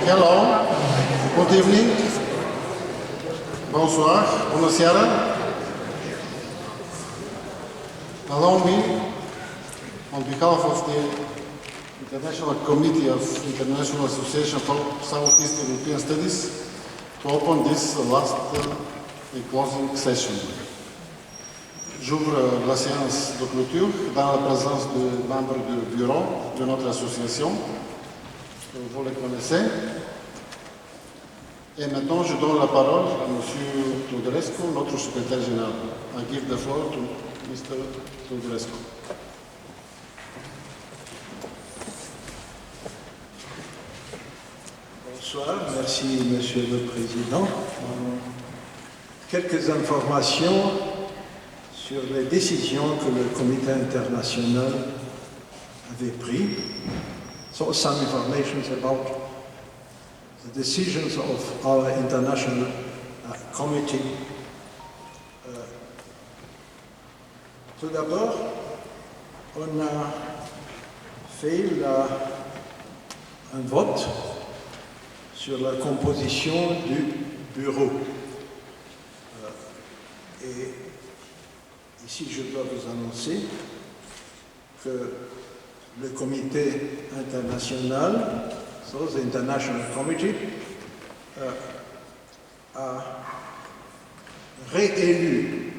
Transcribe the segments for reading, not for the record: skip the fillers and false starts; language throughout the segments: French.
Hello, good evening, bonsoir, bună seara. Allow me, on behalf of the International Committee of International Association for Southeast European Studies, to open this last and closing session. J'ouvre la séance de clôture dans la présence de membres du bureau de notre association. Vous les connaissez. Et maintenant, je donne la parole à M. Tudrescu, notre secrétaire général. I give the floor to Mr. Tudrescu. Bonsoir, merci Monsieur le Président. Quelques informations sur les décisions que le Comité international avait prises. So some information about the decisions of our international committee. Tout d'abord, on a fait un vote sur la composition du bureau. Et ici, je dois vous annoncer que le comité international, so the International Committee, a réélu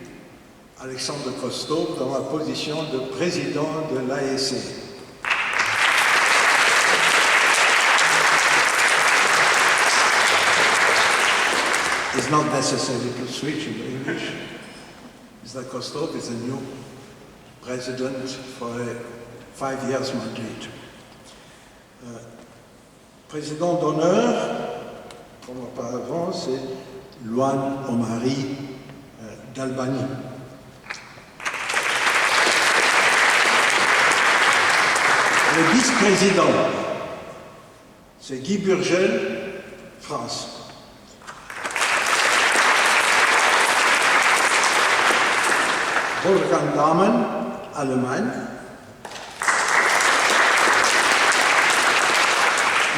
Alexandre Kostov dans la position de président de l'AEC. It's not necessary to switch in English. Mr. Kostov is a new president for a 5 years mandate. Président d'honneur, comme auparavant, c'est Luan Omari d'Albanie. Le vice-président, c'est Guy Burgel, France. Wolfgang Dahmen, Allemagne.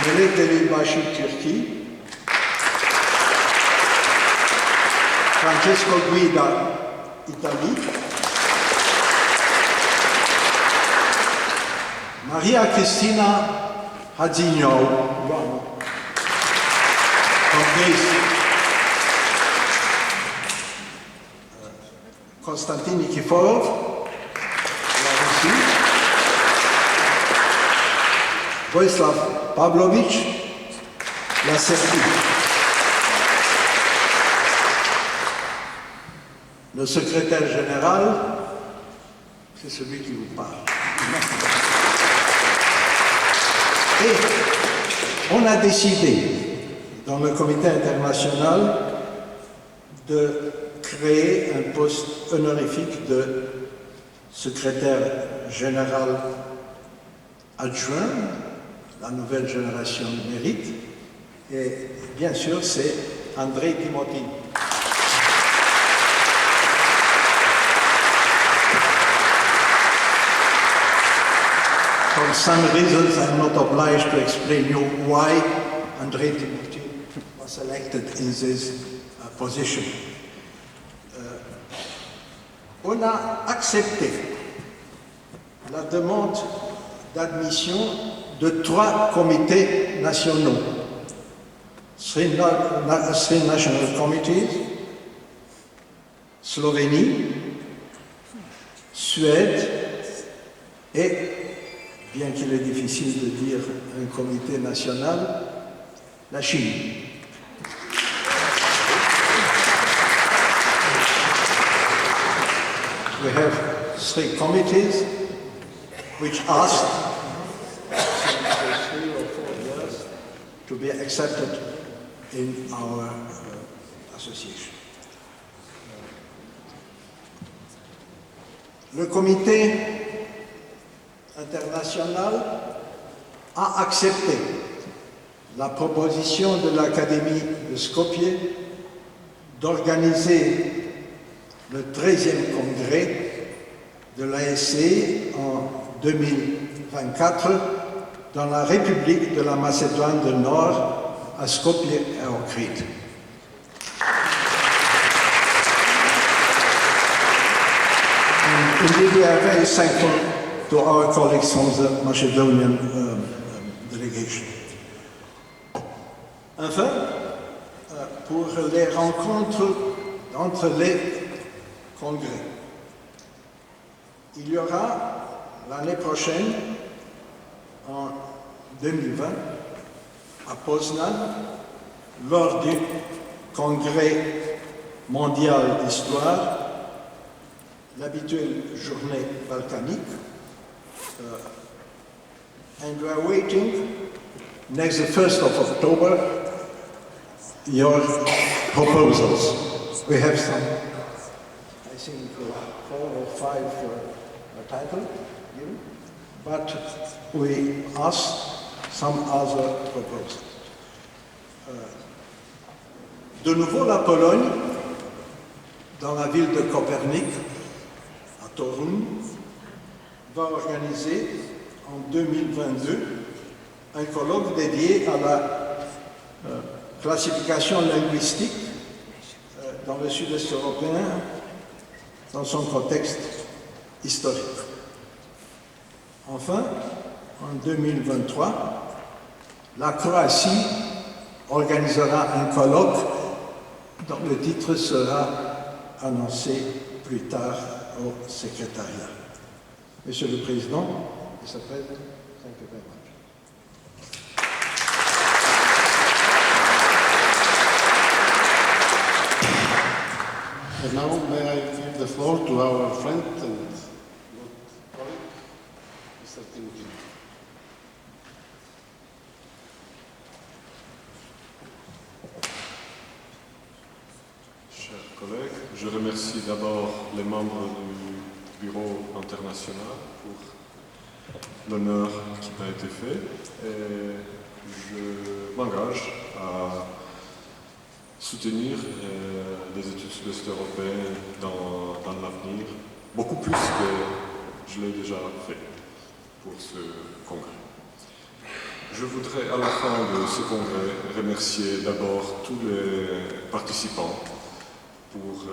Melek Delibashi, Turquie. Francesco Guida, Italie. Maria Cristina Hadzinho, from Greece. Konstantin Nikiforov, la Russie. Vojislav Pavlović, la Serbie. Le secrétaire général, c'est celui qui vous parle. Et on a décidé, dans le comité international, de créer un poste honorifique de secrétaire général adjoint. La nouvelle génération mérite. Et bien sûr, c'est Andrei Timotin. For some reasons, I'm not obliged to explain you why Andrei Timotin was elected in this position. On a accepté la demande d'admission de 3 comités nationaux. 3 national committees, Slovénie, Suède et, bien qu'il est difficile de dire un comité national, la Chine. We have 3 committees which asked since 3 or 4 years to be accepted in our association. Le comité international a accepté la proposition de l'Académie de Skopje d'organiser le 13e congrès de l'AEC en 2024 dans la République de la Macédoine du Nord à Skopje and Crete. And indeed, we are very thankful to our colleagues from the Macedonian delegation. Enfin, pour les rencontres entre les congrès, il y aura l'année prochaine, en 2020, à Poznan, lors du congrès mondial d'histoire, l'habituelle journée balkanique. And we are waiting, next the 1st of October, your proposals. We have some, I think, 4 or 5 titles given, but we ask some other proposals. De nouveau, la Pologne, dans la ville de Copernic, à Toruń, va organiser en 2022 un colloque dédié à la classification linguistique dans le sud-est européen dans son contexte historique. Enfin, en 2023, la Croatie organisera un colloque dont le titre sera annoncé plus tard au secrétariat. Monsieur le Président, il s'appelle. Thank you very much. And now may I give the floor to our friend and good colleague, Mr. Timothy. Chers collègues, je remercie d'abord les membres du Bureau international pour l'honneur qui m'a été fait et je m'engage à soutenir les études sud-est européennes dans l'avenir, beaucoup plus que je l'ai déjà fait pour ce congrès. Je voudrais à la fin de ce congrès remercier d'abord tous les participants pour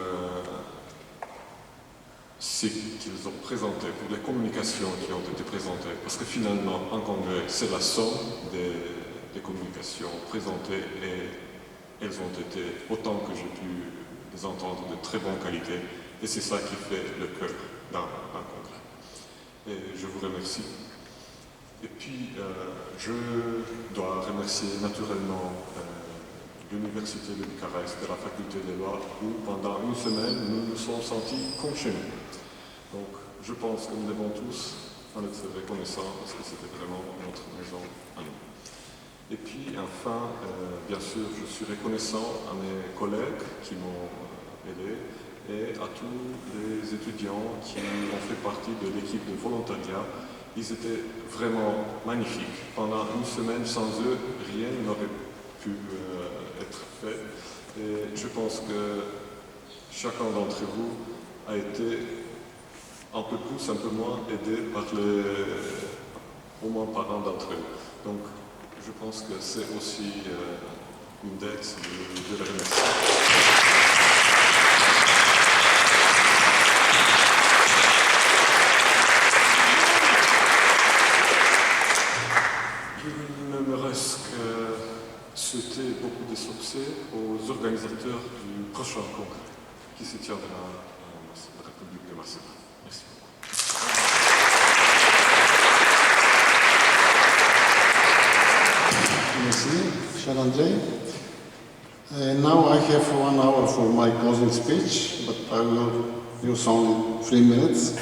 ce qu'ils ont présenté, pour les communications qui ont été présentées, parce que finalement, un congrès, c'est la somme des communications présentées et elles ont été, autant que j'ai pu les entendre, de très bonne qualité, et c'est ça qui fait le cœur d'un congrès. Et je vous remercie. Et puis, je dois remercier naturellement l'Université de Bucarest et la Faculté des Lois, où pendant une semaine, nous nous sommes sentis comme chez nous. Donc, je pense que nous devons tous en être reconnaissants, parce que c'était vraiment notre maison à nous. Et puis, enfin, bien sûr, je suis reconnaissant à mes collègues qui m'ont aidé et à tous les étudiants qui ont fait partie de l'équipe de volontariat. Ils étaient vraiment magnifiques. Pendant une semaine, sans eux, rien n'aurait pu être fait. Et je pense que chacun d'entre vous a été un peu plus, un peu moins aidé par au moins par un d'entre eux. Donc, je pense que c'est aussi une dette de les remercier. Il ne me reste que souhaiter beaucoup de succès aux organisateurs du prochain congrès qui se tiendra en République de Macédoine. Merci beaucoup. Merci, cher Andrei. Now I have 1 hour for my closing speech, but I will use only 3 minutes.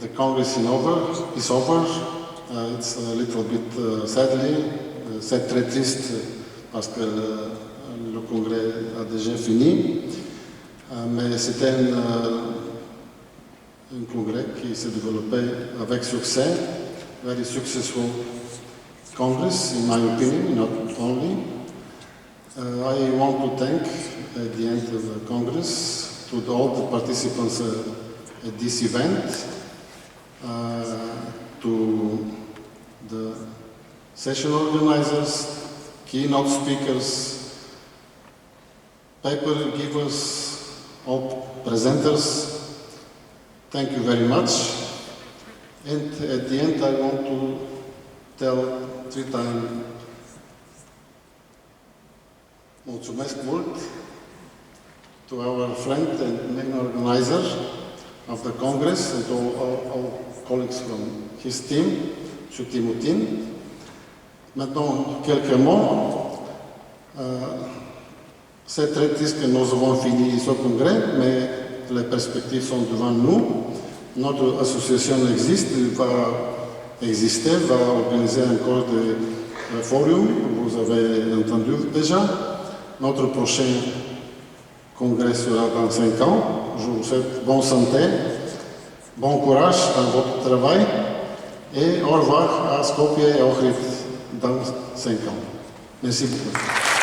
The Congress is over. It's a little bit c'est très triste parce que le Congrès a déjà fini, mais c'était un Congrès qui s'est développé avec succès, very successful Congress, in my opinion, not only. I want to thank, at the end of the Congress, to all the participants at this event, to the session organizers, keynote speakers, paper givers, all presenters. Thank you very much. And at the end, I want to tell 3 times mulțumesc mult to our friend and main organizer of the Congress and to all colleagues from his team, M. Timotine. Maintenant, quelques mots. C'est très triste que nous avons fini ce congrès, mais les perspectives sont devant nous. Notre association existe, va exister, va organiser encore des forums, vous avez entendu déjà. Notre prochain congrès sera dans 5 ans. Je vous souhaite bonne santé, bon courage dans votre travail et au revoir à Skopje et Ohrid dans 5 ans. Merci beaucoup.